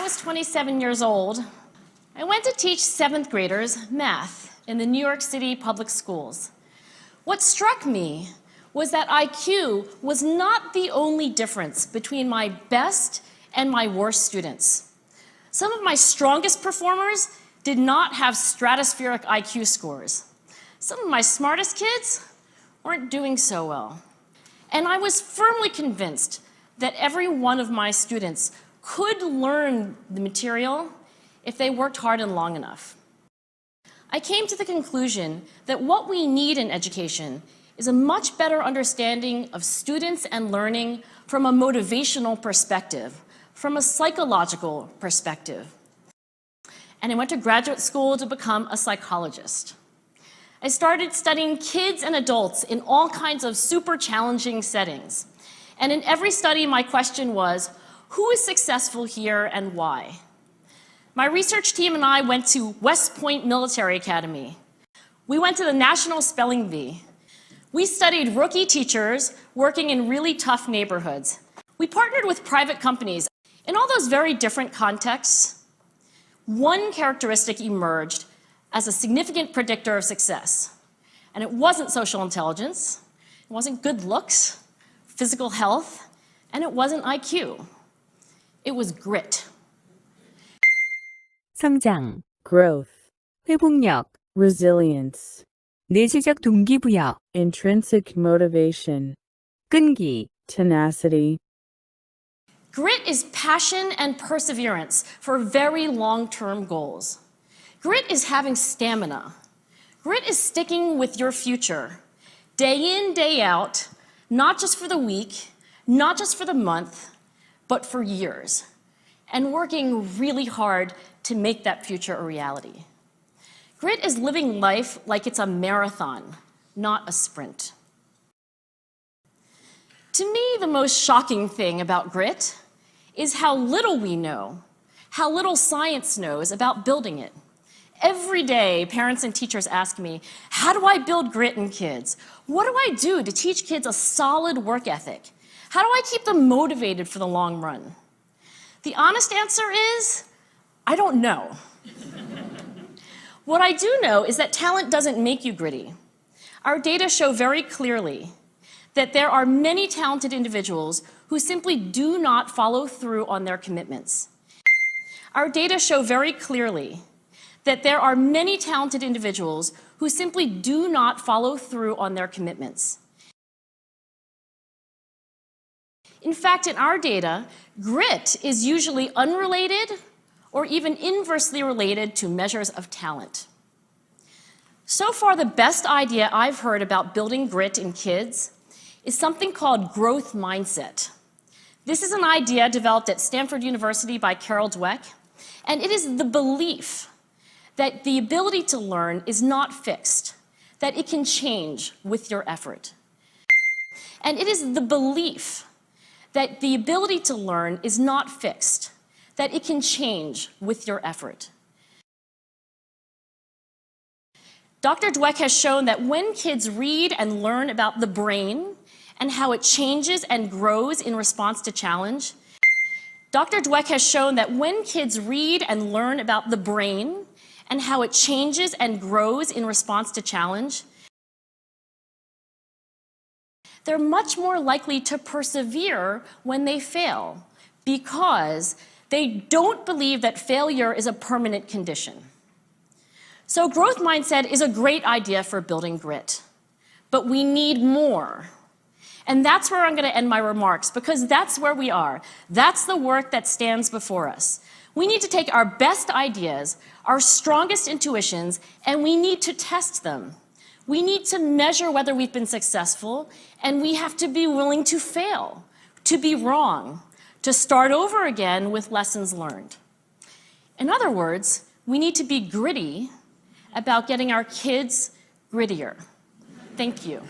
was 27 years old, I went to teach 7th graders math in the New York City public schools. What struck me was that IQ was not the only difference between my best and my worst students. Some of my strongest performers did not have stratospheric IQ scores. Some of my smartest kids weren't doing so well. And I was firmly convinced that every one of my students could learn the material if they worked hard and long enough. I came to the conclusion that what we need in education is a much better understanding of students and learning from a motivational perspective, from a psychological perspective. And I went to graduate school to become a psychologist. I started studying kids and adults in all kinds of super challenging settings. And in every study, my question was, who is successful here and why? My research team and I went to West Point Military Academy. We went to the National Spelling Bee. We studied rookie teachers working in really tough neighborhoods. We partnered with private companies. In all those very different contexts, one characteristic emerged as a significant predictor of success. And it wasn't social intelligence, it wasn't good looks, physical health, and it wasn't IQ. It was grit. 성장, growth, 회복력, resilience, 내재적 동기부여, intrinsic motivation, 끈기, tenacity. Grit is passion and perseverance for very long-term goals. Grit is having stamina. Grit is sticking with your future, day in, day out, not just for the week, not just for the month, but for years, and working really hard to make that future a reality. Grit is living life like it's a marathon, not a sprint. To me, the most shocking thing about grit is how little we know, how little science knows about building it. Every day, parents and teachers ask me, how do I build grit in kids? What do I do to teach kids a solid work ethic? How do I keep them motivated for the long run? The honest answer is, I don't know. What I do know is that talent doesn't make you gritty. Our data show very clearly that there are many talented individuals who simply do not follow through on their commitments. Our data show very clearly that there are many talented individuals who simply do not follow through on their commitments. In fact, in our data, grit is usually unrelated or even inversely related to measures of talent. So far, the best idea I've heard about building grit in kids is something called growth mindset. This is an idea developed at Stanford University by Carol Dweck, and it is the belief that the ability to learn is not fixed, that it can change with your effort. And it is the belief that the ability to learn is not fixed, that it can change with your effort. Dr. Dweck has shown that when kids read and learn about the brain and how it changes and grows in response to challenge, Dr. Dweck has shown that when kids read and learn about the brain and how it changes and grows in response to challenge, they're much more likely to persevere when they fail because they don't believe that failure is a permanent condition. So growth mindset is a great idea for building grit, but we need more. And that's where I'm going to end my remarks, because that's where we are. That's the work that stands before us. We need to take our best ideas, our strongest intuitions, and we need to test them. We need to measure whether we've been successful, and we have to be willing to fail, to be wrong, to start over again with lessons learned. In other words, we need to be gritty about getting our kids grittier. Thank you.